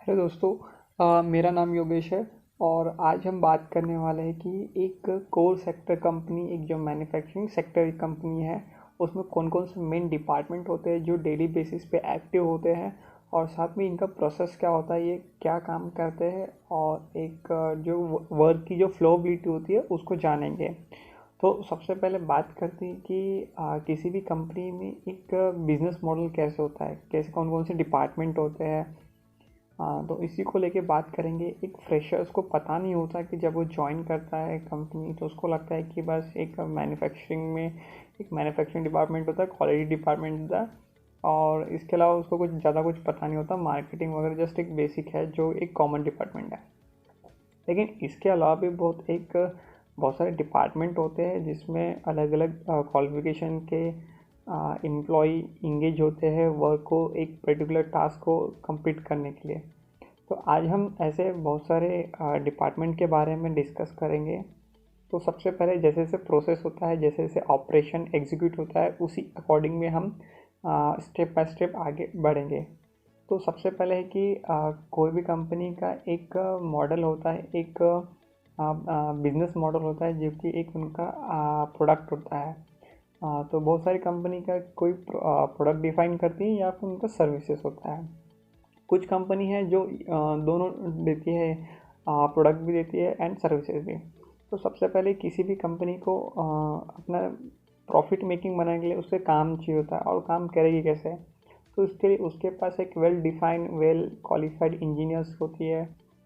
Hello दोस्तों। मेरा नाम योगेश है और आज हम बात करने वाले हैं कि एक कोर सेक्टर कंपनी, एक जो मैन्युफैक्चरिंग सेक्टर कंपनी है, उसमें कौन कौन से मेन डिपार्टमेंट होते हैं जो डेली बेसिस पे एक्टिव होते हैं और साथ में इनका प्रोसेस क्या होता है, ये क्या काम करते हैं और एक जो वर्क की जो फ्लोबिलिटी होती है उसको जानेंगे। तो सबसे पहले बात करते हैं कि किसी भी कंपनी में एक बिजनेस मॉडल कैसे होता है, कैसे कौन कौन से डिपार्टमेंट होते हैं। हाँ, तो इसी को लेके बात करेंगे। एक फ्रेशर्स को पता नहीं होता कि जब वो ज्वाइन करता है कंपनी तो उसको लगता है कि बस एक मैन्युफैक्चरिंग डिपार्टमेंट होता है, क्वालिटी डिपार्टमेंट होता है और इसके अलावा उसको कुछ ज़्यादा कुछ पता नहीं होता। मार्केटिंग वगैरह जस्ट एक बेसिक है जो एक कॉमन डिपार्टमेंट है। लेकिन इसके अलावा भी बहुत सारे डिपार्टमेंट होते हैं जिसमें अलग अलग क्वालिफिकेशन के एम्प्लॉय इंगेज होते हैं वर्क को, एक पर्टिकुलर टास्क को कंप्लीट करने के लिए। तो आज हम ऐसे बहुत सारे डिपार्टमेंट के बारे में डिस्कस करेंगे। तो सबसे पहले जैसे जैसे प्रोसेस होता है, जैसे जैसे ऑपरेशन एग्जीक्यूट होता है, उसी अकॉर्डिंग में हम स्टेप बाय स्टेप आगे बढ़ेंगे। तो सबसे पहले है कि कोई भी कंपनी का एक मॉडल होता है, एक बिजनेस मॉडल होता है जो कि एक उनका प्रोडक्ट होता है। तो बहुत सारी कंपनी का कोई प्रोडक्ट डिफाइन करती है या फिर उनका सर्विसेज होता है। कुछ कंपनी है जो दोनों देती है, प्रोडक्ट भी देती है एंड सर्विसेज भी। तो सबसे पहले किसी भी कंपनी को अपना प्रॉफिट मेकिंग बनाने के लिए उससे काम चाहिए होता है, और काम करेगी कैसे। तो उसके लिए उसके पास एक well defined, well qualified engineers होती है।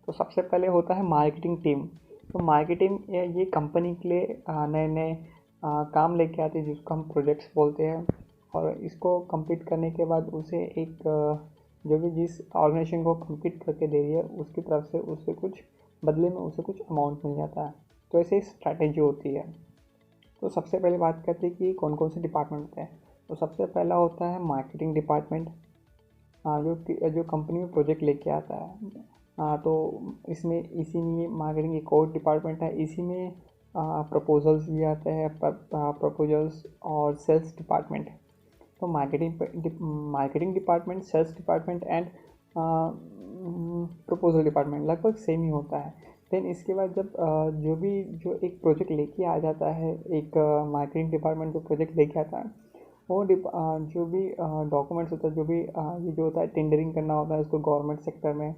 तो सबसे पहले होता है मार्केटिंग टीम। तो मार्केटिंग ये कंपनी के लिए नए नए काम लेके आती है जिसको हम प्रोजेक्ट्स बोलते हैं। और इसको कंप्लीट करने के बाद उसे एक जो भी जिस ऑर्गेनाइजेशन को कंप्लीट करके दे रही है उसकी तरफ से उसे कुछ बदले में उसे कुछ अमाउंट मिल जाता है। तो ऐसे ही स्ट्रैटेजी होती है। तो सबसे पहले बात करते हैं कि कौन कौन से डिपार्टमेंट होते हैं। तो सबसे पहला होता है मार्केटिंग डिपार्टमेंट, जो कंपनी में प्रोजेक्ट लेके आता है। तो इसमें इसी में मार्केटिंग एक और डिपार्टमेंट है, इसी में प्रपोजल्स भी आते हैं, प्रपोजल्स और सेल्स डिपार्टमेंट। तो marketing department, sales department and proposal department लगभग सेम ही होता है। देन इसके बाद जब जो एक प्रोजेक्ट लेके आ जाता है, एक मार्केटिंग डिपार्टमेंट जो प्रोजेक्ट लेके आता है, वो जो भी डॉक्यूमेंट्स होता है, जो भी ये जो होता है टेंडरिंग करना होता है उसको गवर्नमेंट सेक्टर में।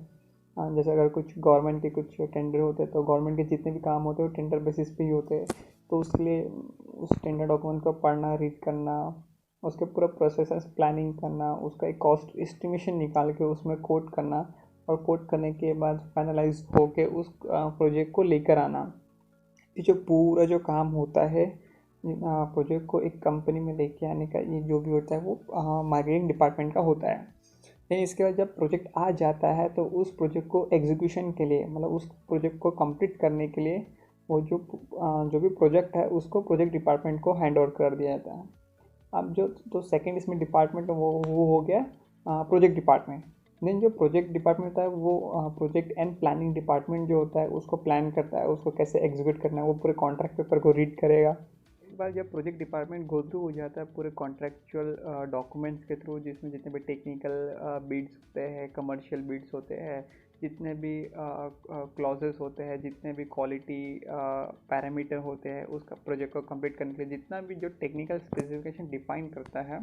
जैसे अगर कुछ गवर्नमेंट के कुछ टेंडर होते हैं तो गवर्नमेंट के जितने भी काम होते हैं वो टेंडर बेसिस पे ही होते हैं। तो उसके लिए उस टेंडर डॉक्यूमेंट को पढ़ना, रीड करना, उसके पूरा प्रोसेस प्लानिंग करना, उसका एक कॉस्ट एस्टिमेशन निकाल के उसमें कोट करना, और कोट करने के बाद फाइनलाइज होके उस प्रोजेक्ट को लेकर आना। ये जो पूरा जो काम होता है प्रोजेक्ट को एक कंपनी में लेके आने का, ये जो भी होता है वो मार्केटिंग डिपार्टमेंट का होता है। लेकिन इसके बाद जब प्रोजेक्ट आ जाता है तो उस प्रोजेक्ट को एग्जीक्यूशन के लिए, मतलब उस प्रोजेक्ट को कंप्लीट करने के लिए, वो जो भी प्रोजेक्ट है उसको प्रोजेक्ट डिपार्टमेंट को हैंड ओवर कर दिया जाता है। अब जो तो सेकंड इसमें डिपार्टमेंट वो हो गया प्रोजेक्ट डिपार्टमेंट। देन जो प्रोजेक्ट डिपार्टमेंट होता है वो प्रोजेक्ट एंड प्लानिंग डिपार्टमेंट जो होता है उसको प्लान करता है, उसको कैसे एग्जीक्यूट करना है वो पूरे कॉन्ट्रैक्ट पेपर को रीड करेगा। एक बार जब प्रोजेक्ट डिपार्टमेंट गो थ्रू हो जाता है पूरे कॉन्ट्रेक्चुअल डॉक्यूमेंट्स के थ्रू, जिसमें जितने भी टेक्निकल बिड्स होते हैं, कमर्शियल बिड्स होते हैं, जितने भी क्लॉजेस होते हैं, जितने भी क्वालिटी पैरामीटर होते हैं उसका प्रोजेक्ट को कंप्लीट करने के लिए, जितना भी जो टेक्निकल स्पेसिफिकेशन डिफाइन करता है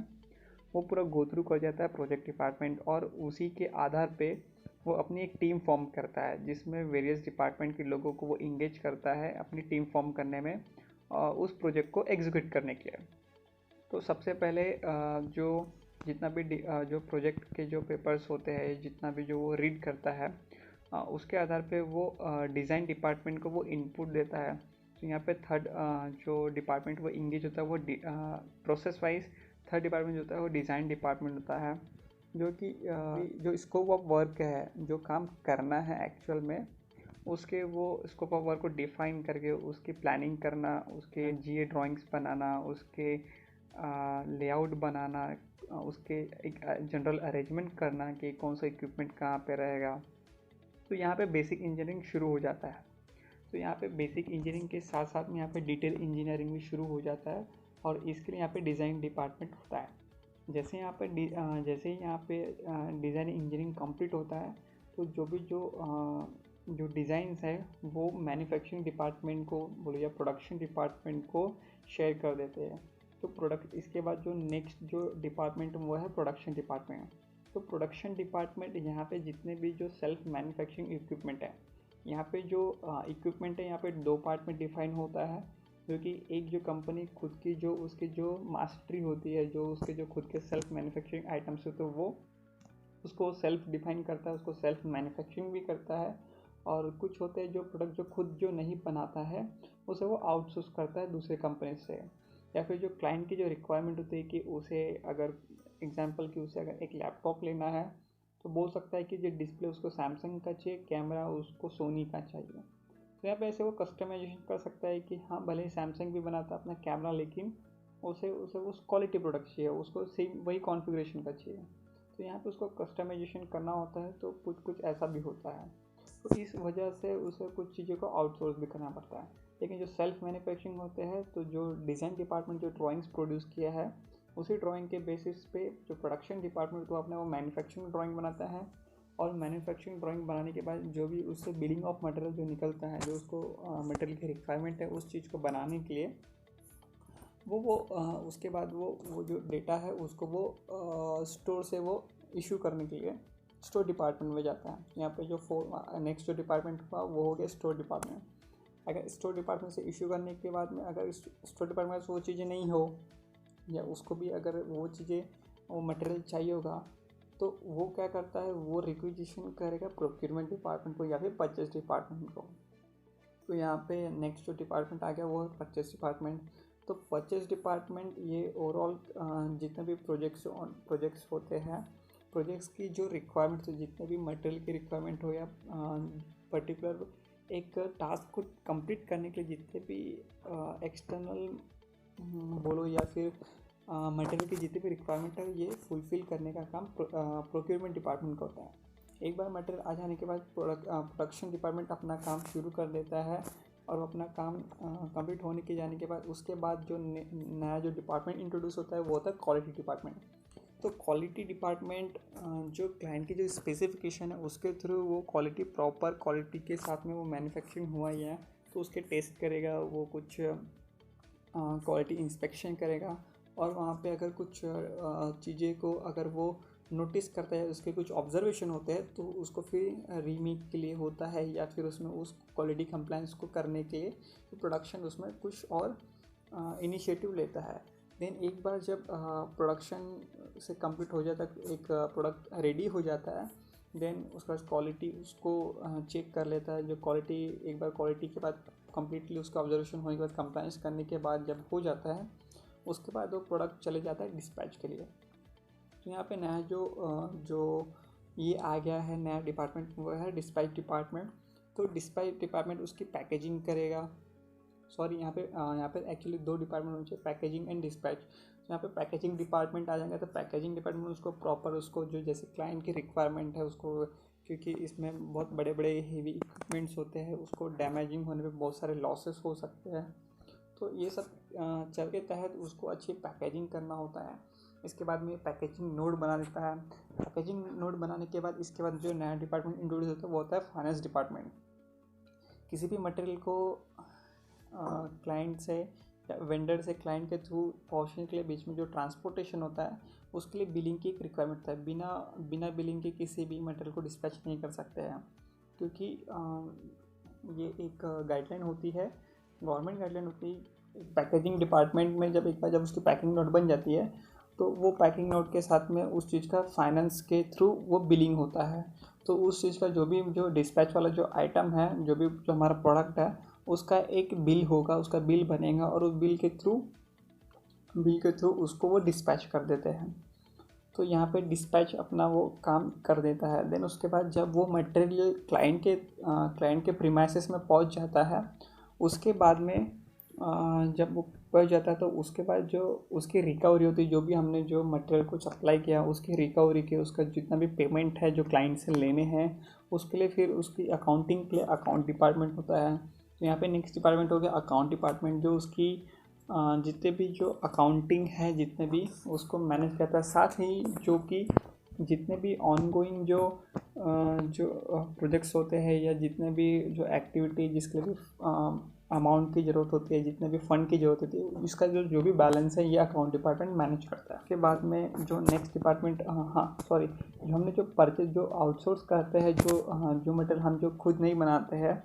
वो पूरा गो थ्रू कर जाता है प्रोजेक्ट डिपार्टमेंट। और उसी के आधार पे वो अपनी एक टीम फॉर्म करता है जिसमें वेरियस डिपार्टमेंट के लोगों को वो इंगेज करता है अपनी टीम फॉर्म करने में, उस प्रोजेक्ट को एग्जीक्यूट करने के लिए। तो सबसे पहले जो जितना भी जो प्रोजेक्ट के जो पेपर्स होते हैं, जितना भी जो वो रीड करता है, उसके आधार पे वो डिज़ाइन डिपार्टमेंट को वो इनपुट देता है। तो यहाँ पे थर्ड जो डिपार्टमेंट वो इंगेज होता है वो प्रोसेस वाइज थर्ड डिपार्टमेंट जो होता है वो डिज़ाइन डिपार्टमेंट होता है, जो कि जो स्कोप ऑफ वर्क है, जो काम करना है एक्चुअल में, उसके वो स्कोप ऑफ वर्क को डिफाइन करके उसकी प्लानिंग करना, उसके जीए ड्राइंग्स बनाना, उसके लेआउट बनाना, उसके एक जनरल अरेंजमेंट करना कि कौन सा इक्विपमेंट कहाँ पे रहेगा। तो यहाँ पे बेसिक इंजीनियरिंग शुरू हो जाता है। तो यहाँ पे बेसिक इंजीनियरिंग के साथ साथ में यहाँ पे डिटेल इंजीनियरिंग भी शुरू हो जाता है, और इसके लिए यहाँ पे डिज़ाइन डिपार्टमेंट होता है। जैसे ही यहाँ पे डिज़ाइन इंजीनियरिंग कंप्लीट होता है तो जो डिज़ाइंस है वो मैन्युफैक्चरिंग डिपार्टमेंट को बोलो या प्रोडक्शन डिपार्टमेंट को शेयर कर देते हैं। तो प्रोडक्ट इसके बाद जो नेक्स्ट जो डिपार्टमेंट वो है प्रोडक्शन डिपार्टमेंट। तो प्रोडक्शन डिपार्टमेंट यहाँ पे जितने भी जो सेल्फ मैन्युफैक्चरिंग इक्विपमेंट है, यहाँ पे जो इक्विपमेंट है यहाँ पे दो पार्ट में डिफाइन होता है, क्योंकि एक जो कंपनी खुद की जो उसकी जो मास्टरी होती है, जो उसके जो खुद के सेल्फ मैन्युफैक्चरिंग आइटम्स है, तो वो उसको सेल्फ डिफाइन करता है, उसको सेल्फ मैन्युफैक्चरिंग भी करता है। और कुछ होते हैं जो प्रोडक्ट जो खुद जो नहीं बनाता है उसे वो आउटसोर्स करता है दूसरे कंपनी से। या फिर जो क्लाइंट की जो रिक्वायरमेंट होती है कि उसे अगर एग्जांपल कि उसे अगर एक लैपटॉप लेना है तो बोल सकता है कि जो डिस्प्ले उसको सैमसंग का चाहिए, कैमरा उसको सोनी का चाहिए। तो यहाँ पे ऐसे वो कस्टमाइजेशन कर सकता है कि हाँ भले ही सैमसंग भी बनाता है अपना कैमरा, लेकिन उसे उसे उस क्वालिटी प्रोडक्ट चाहिए, उसको सेम वही कॉन्फ़िगरेशन का चाहिए। तो यहाँ पे उसको कस्टमाइजेशन करना होता है, तो कुछ कुछ ऐसा भी होता है। तो इस वजह से उसे कुछ चीज़ों को आउटसोर्स भी करना पड़ता है। लेकिन जो सेल्फ मैन्युफैक्चरिंग होते हैं, तो जो डिज़ाइन डिपार्टमेंट जो ड्राइंग्स प्रोड्यूस किया है उसी ड्राइंग के बेसिस पे जो प्रोडक्शन डिपार्टमेंट तो अपने वो मैन्युफैक्चरिंग ड्राइंग बनाता है। और मैन्युफैक्चरिंग ड्राइंग बनाने के बाद जो भी उससे बिलिंग ऑफ मटेरियल जो निकलता है, जो उसको मटेरियल की रिक्वायरमेंट है उस चीज़ को बनाने के लिए उसके बाद वो जो डेटा है उसको वो स्टोर से वो इशू करने के लिए स्टोर डिपार्टमेंट में जाता है। यहाँ पे जो नेक्स्ट जो डिपार्टमेंट हुआ वो हो गया स्टोर डिपार्टमेंट। अगर स्टोर डिपार्टमेंट से इशू करने के बाद में अगर स्टोर डिपार्टमेंट से वो चीज़ें नहीं हो, या उसको भी अगर वो चीज़ें वो मटेरियल चाहिए होगा, तो वो क्या करता है, वो रिक्विजिशन करेगा प्रोक्योरमेंट डिपार्टमेंट को या फिर परचेस डिपार्टमेंट को। तो यहाँ पे नेक्स्ट जो डिपार्टमेंट आ गया वो है परचेस डिपार्टमेंट। तो परचेस डिपार्टमेंट ये ओवरऑल जितने भी प्रोजेक्ट्स होते हैं, प्रोजेक्ट्स की जो रिक्वायरमेंट है, जितने भी मटेरियल की रिक्वायरमेंट हो या पर्टिकुलर एक टास्क को कंप्लीट करने के लिए जितने भी एक्सटर्नल बोलो या फिर मटेरियल की जितनी भी रिक्वायरमेंट है, ये फुलफ़िल करने का काम प्रोक्योरमेंट डिपार्टमेंट का होता है। एक बार मटेरियल आ जाने के बाद प्रोडक्शन डिपार्टमेंट अपना काम शुरू कर देता है, और अपना काम कंप्लीट होने के जाने के बाद उसके बाद जो नया जो डिपार्टमेंट इंट्रोड्यूस होता है वो होता है क्वालिटी डिपार्टमेंट। तो क्वालिटी डिपार्टमेंट जो क्लाइंट की जो स्पेसिफिकेशन है उसके थ्रू वो क्वालिटी प्रॉपर क्वालिटी के साथ में वो मैन्युफैक्चरिंग हुआ ही है, तो उसके टेस्ट करेगा, वो कुछ क्वालिटी इंस्पेक्शन करेगा। और वहाँ पे अगर कुछ चीज़ें को अगर वो नोटिस करता है, उसके कुछ ऑब्जर्वेशन होते हैं, तो उसको फिर रीमेक के लिए होता है, या फिर उसमें उस क्वालिटी कंप्लायंस को करने के लिए तो प्रोडक्शन उसमें कुछ और इनिशिएटिव लेता है। देन एक बार जब प्रोडक्शन से कंप्लीट हो जाता है, एक प्रोडक्ट रेडी हो जाता है, देन उसका क्वालिटी उसको चेक कर लेता है। जो क्वालिटी एक बार क्वालिटी के बाद कम्प्लीटली उसका ऑब्जर्वेशन होने के बाद कंप्लायंस करने के बाद जब हो जाता है, उसके बाद वो प्रोडक्ट चले जाता है डिस्पैच के लिए। तो यहाँ पे नया जो ये आ गया है नया डिपार्टमेंट, वो है डिस्पैच डिपार्टमेंट। तो डिस्पैच डिपार्टमेंट उसकी पैकेजिंग करेगा। सॉरी, यहाँ पे एक्चुअली दो डिपार्टमेंट होने चाहिए, पैकेजिंग एंड डिस्पैच। तो यहाँ पे पैकेजिंग डिपार्टमेंट आ जाएगा, तो पैकेजिंग डिपार्टमेंट उसको प्रॉपर उसको जो जैसे क्लाइंट की रिक्वायरमेंट है उसको, क्योंकि इसमें बहुत बड़े बड़े हेवी इक्विपमेंट्स होते हैं, उसको डैमेजिंग होने पे बहुत सारे लॉसेस हो सकते हैं। तो ये सब चल के तहत उसको अच्छी पैकेजिंग करना होता है। इसके बाद में पैकेजिंग नोट बना देता है। पैकेजिंग नोट बनाने के बाद इसके बाद जो नया डिपार्टमेंट इंट्रोड्यूस होता है वो होता है फाइनेंस डिपार्टमेंट। किसी भी मटेरियल को क्लाइंट से या वेंडर से क्लाइंट के थ्रू पहुंचने के लिए बीच में जो ट्रांसपोर्टेशन होता है, उसके लिए बिलिंग की एक रिक्वायरमेंट होता है। बिना बिलिंग के किसी भी मटेरियल को डिस्पैच नहीं कर सकते हैं, क्योंकि ये एक गाइडलाइन होती है, गवर्नमेंट गाइडलाइन होती है। पैकेजिंग डिपार्टमेंट में जब एक बार जब उसकी पैकिंग नोट बन जाती है, तो वो पैकिंग नोट के साथ में उस चीज़ का फाइनेंस के थ्रू वो बिलिंग होता है। तो उस चीज़ का जो डिस्पैच वाला जो आइटम है, जो हमारा प्रोडक्ट है, उसका एक बिल होगा, उसका बिल बनेगा, और उस बिल के थ्रू उसको वो डिस्पैच कर देते हैं। तो यहाँ पे डिस्पैच अपना वो काम कर देता है। देन उसके बाद जब वो मटेरियल क्लाइंट के प्रीमाइसेस में पहुँच जाता है, उसके बाद में जब वो पहुँच जाता है, तो उसके बाद जो उसकी रिकवरी होती है, जो भी हमने जो मटेरियल को सप्लाई किया उसकी रिकवरी के उसका जितना भी पेमेंट है जो क्लाइंट से लेने हैं, उसके लिए फिर उसकी अकाउंटिंग के लिए अकाउंट डिपार्टमेंट होता है। तो यहाँ पे नेक्स्ट डिपार्टमेंट हो गया अकाउंट डिपार्टमेंट, जो उसकी जितने भी जो अकाउंटिंग है जितने भी उसको मैनेज करता है, साथ ही जो कि जितने भी ऑनगोइंग जो जो प्रोजेक्ट्स होते हैं या जितने भी जो एक्टिविटी जिसके लिए भी अमाउंट की ज़रूरत होती है, जितने भी फ़ंड की ज़रूरत होती है, इसका जो भी बैलेंस है ये अकाउंट डिपार्टमेंट मैनेज करता है। उसके बाद में जो नेक्स्ट डिपार्टमेंट जो हमने जो परचेज जो आउटसोर्स करते हैं, जो मटेरियल हम जो खुद नहीं बनाते हैं,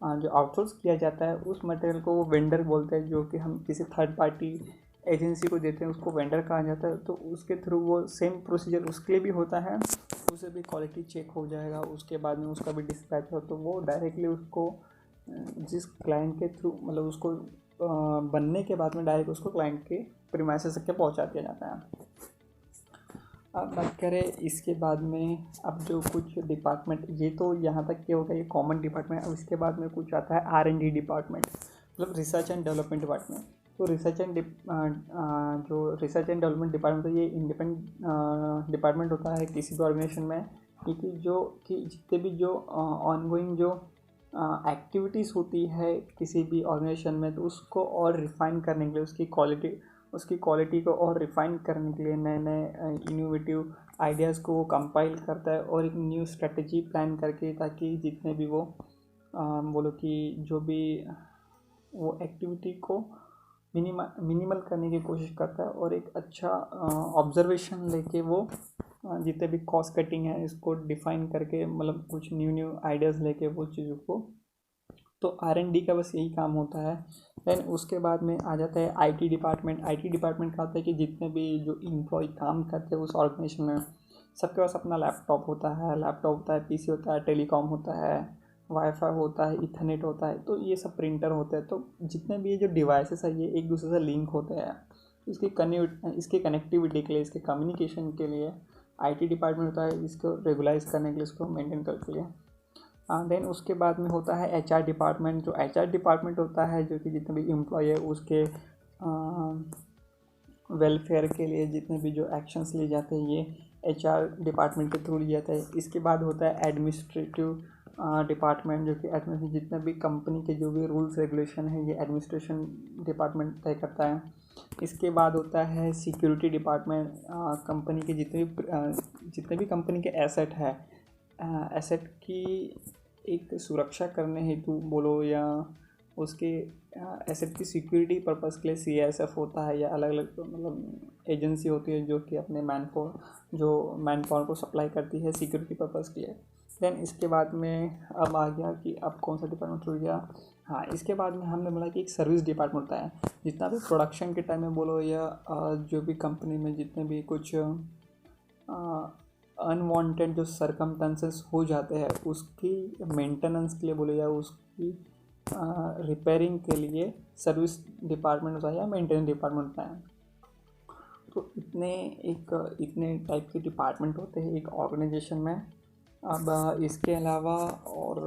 जो आउटसोर्स किया जाता है उस मटेरियल को वो वेंडर बोलते हैं, जो कि हम किसी थर्ड पार्टी एजेंसी को देते हैं, उसको वेंडर कहा जाता है। तो उसके थ्रू वो सेम प्रोसीजर उसके लिए भी होता है, उसे भी क्वालिटी चेक हो जाएगा, उसके बाद में उसका भी डिस्पैच हो, तो वो डायरेक्टली उसको जिस क्लाइंट के थ्रू मतलब उसको बनने के बाद में डायरेक्ट उसको क्लाइंट के प्रीमाइसेस तक के पहुंचा दिया जाता है। अब बात करें इसके बाद में, अब जो कुछ डिपार्टमेंट, ये तो यहाँ तक क्या होगा, ये कॉमन डिपार्टमेंट। अब इसके बाद में कुछ आता है R&D डिपार्टमेंट, मतलब रिसर्च एंड डेवलपमेंट डिपार्टमेंट। तो जो रिसर्च एंड डेवलपमेंट डिपार्टमेंट, तो ये इंडिपेंडेंट डिपार्टमेंट होता है किसी भी ऑर्गेनाइजेशन में, क्योंकि जितने भी जो ऑनगोइंग जो एक्टिविटीज़ होती है किसी भी ऑर्गेनाइजेशन में, तो उसको और रिफ़ाइन करने के लिए, उसकी क्वालिटी को और रिफ़ाइन करने के लिए नए नए इनोवेटिव आइडियाज़ को वो कंपाइल करता है और एक न्यू स्ट्रेटजी प्लान करके, ताकि जितने भी वो बोलो कि जो भी वो एक्टिविटी को मिनिमल करने की कोशिश करता है, और एक अच्छा ऑब्जर्वेशन लेके वो जितने भी कॉस्ट कटिंग है इसको डिफ़ाइन करके, मतलब कुछ न्यू आइडियाज़ लेके वो चीज़ों को, तो R&D का बस यही काम होता है। देन उसके बाद में आ जाता है IT डिपार्टमेंट। IT डिपार्टमेंट का होता है कि जितने भी जो एम्प्लॉय काम करते हैं उस ऑर्गेनाइजेशन में, सबके पास अपना लैपटॉप होता है, PC होता है, टेलीकॉम होता है, वाईफाई होता है, इथरनेट होता है, तो ये सब प्रिंटर होते हैं। तो जितने भी ये जो डिवाइसेस है ये एक दूसरे से लिंक होते हैं, इसकी कनेक्टिविटी के लिए, इसके कम्युनिकेशन के लिए IT डिपार्टमेंट होता है, इसको रेगुलाइज करने के लिए, इसको मेंटेन करने के लिए। देन उसके बाद में होता है HR डिपार्टमेंट। जो HR डिपार्टमेंट होता है, जो कि जितने भी एम्प्लॉय है उसके वेलफेयर के लिए जितने भी जो एक्शंस लिए जाते हैं ये HR डिपार्टमेंट के थ्रू लिए जाते हैं। इसके बाद होता है एडमिनिस्ट्रेटिव डिपार्टमेंट, जो कि जितने भी कंपनी के जो भी रूल्स रेगुलेशन है ये एडमिनिस्ट्रेशन डिपार्टमेंट तय करता है। इसके बाद होता है सिक्योरिटी डिपार्टमेंट। कंपनी के जितने भी कंपनी के एसेट है, एसेट की एक सुरक्षा करने हेतु बोलो, या उसके एसेट की सिक्योरिटी पर्पज़ के लिए CISF होता है, या अलग अलग मतलब एजेंसी होती है जो कि अपने मैन पावर को सप्लाई करती है सिक्योरिटी पर्पज़ के लिए। देन इसके बाद में अब आ गया कि अब कौन सा डिपार्टमेंट छूट गया। हाँ, इसके बाद में हमने बोला कि एक सर्विस डिपार्टमेंट होता है। जितना भी प्रोडक्शन के टाइम में बोलो, या जो भी कंपनी में जितने भी कुछ अनवांटेड जो सरकमस्टेंसेस हो जाते हैं उसकी मेंटेनेंस के लिए बोले, या उसकी रिपेयरिंग के लिए सर्विस डिपार्टमेंट होता है या मेंटेनेंस डिपार्टमेंट होता है। तो इतने टाइप के डिपार्टमेंट होते हैं एक ऑर्गेनाइजेशन में। अब इसके अलावा और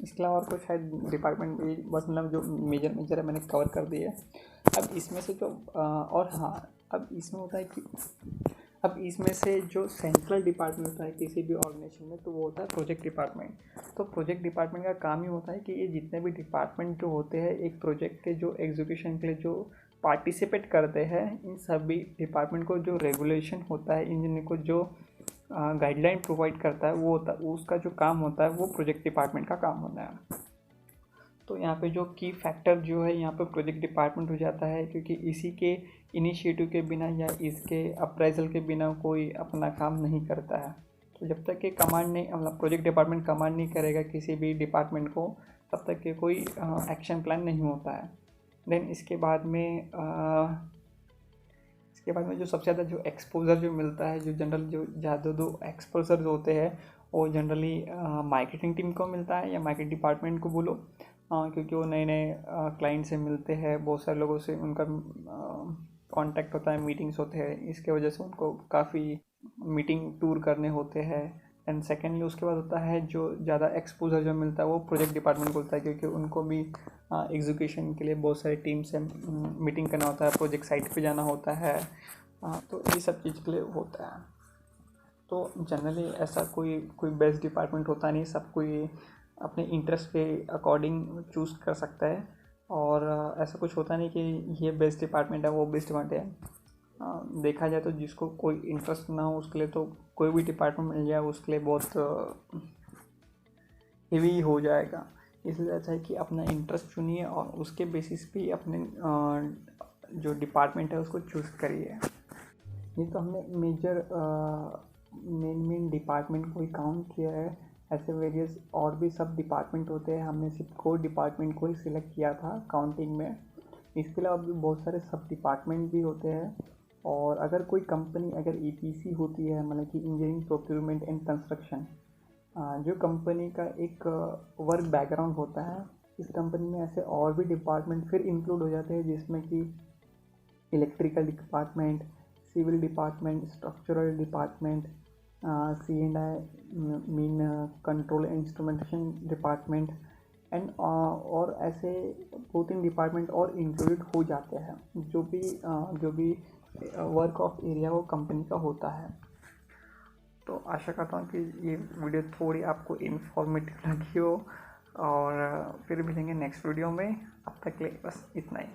कुछ शायद डिपार्टमेंट भी बस मतलब जो मेजर है मैंने कवर कर दिए। अब इसमें से अब इसमें से जो सेंट्रल डिपार्टमेंट होता है किसी भी ऑर्गेनाइजेशन में, तो वो होता है प्रोजेक्ट डिपार्टमेंट। तो प्रोजेक्ट डिपार्टमेंट का काम ही होता है कि ये जितने भी डिपार्टमेंट जो होते हैं एक प्रोजेक्ट के जो एग्जीक्यूशन के लिए जो पार्टिसिपेट करते हैं, इन सभी डिपार्टमेंट को जो रेगुलेशन होता है, इन को जो गाइडलाइन प्रोवाइड करता है, उसका जो काम होता है वो प्रोजेक्ट डिपार्टमेंट का काम होता है। तो यहाँ पे जो की फैक्टर जो है यहाँ पे प्रोजेक्ट डिपार्टमेंट हो जाता है, क्योंकि इसी के इनिशिएटिव के बिना या इसके अप्राइजल के बिना कोई अपना काम नहीं करता है। तो जब तक कि कमांड नहीं मतलब प्रोजेक्ट डिपार्टमेंट कमांड नहीं करेगा किसी भी डिपार्टमेंट को, तब तक के कोई एक्शन प्लान नहीं होता है। देन इसके बाद में जो सबसे ज़्यादा जो एक्सपोजर जो मिलता है, जो जनरल जो ज़्यादा दो एक्सपोजर जो होते हैं वो जनरली मार्केटिंग टीम को मिलता है या मार्केट डिपार्टमेंट को बोलो, क्योंकि वो नए नए क्लाइंट से मिलते हैं, बहुत सारे लोगों से उनका कांटेक्ट होता है, मीटिंग्स होते हैं, इसके वजह से उनको काफ़ी मीटिंग टूर करने होते हैं। एंड सेकेंडली उसके बाद होता है जो ज़्यादा एक्सपोजर जो मिलता है वो प्रोजेक्ट डिपार्टमेंट को होता है, क्योंकि उनको भी एग्जीक्यूशन के लिए बहुत सारी टीम से मीटिंग करना होता है, प्रोजेक्ट साइट पे जाना होता है, तो ये सब चीज़ के लिए होता है। तो जनरली ऐसा कोई बेस्ट डिपार्टमेंट होता नहीं, सब कोई अपने इंटरेस्ट के अकॉर्डिंग चूज़ कर सकता है, और ऐसा कुछ होता नहीं कि ये बेस्ट डिपार्टमेंट है वो बेस्ट डिपार्टमेंट है। देखा जाए तो जिसको कोई इंटरेस्ट ना हो उसके लिए तो कोई भी डिपार्टमेंट मिल जाए उसके लिए बहुत हेवी हो जाएगा। इसलिए अच्छा है कि अपना इंटरेस्ट चुनिए और उसके बेसिस पे अपने जो डिपार्टमेंट है उसको चूज़ करिए। ये तो हमने मेजर मेन डिपार्टमेंट को ही काउंट किया है। ऐसे वेरियस और भी सब डिपार्टमेंट होते हैं, हमने सिर्फ कोर डिपार्टमेंट को ही सिलेक्ट किया था काउंटिंग में। इसके अलावा भी बहुत सारे सब डिपार्टमेंट भी होते हैं। और अगर कोई कंपनी अगर ईपीसी होती है, मतलब कि इंजीनियरिंग प्रोक्यूरमेंट एंड कंस्ट्रक्शन, जो कंपनी का एक वर्क बैकग्राउंड होता है, इस कंपनी में ऐसे और भी डिपार्टमेंट फिर इंक्लूड हो जाते हैं, जिसमें कि electrical department, civil department, structural department, C&I mean control instrumentation department and और ऐसे 2-3 डिपार्टमेंट और इंक्लूडेड हो जाते हैं, जो भी वर्क ऑफ एरिया वो कंपनी का होता है। तो आशा करता हूँ कि ये वीडियो थोड़ी आपको इन्फॉर्मेटिव लगी हो, और फिर मिलेंगे नेक्स्ट वीडियो में। अब तक के लिए बस इतना ही।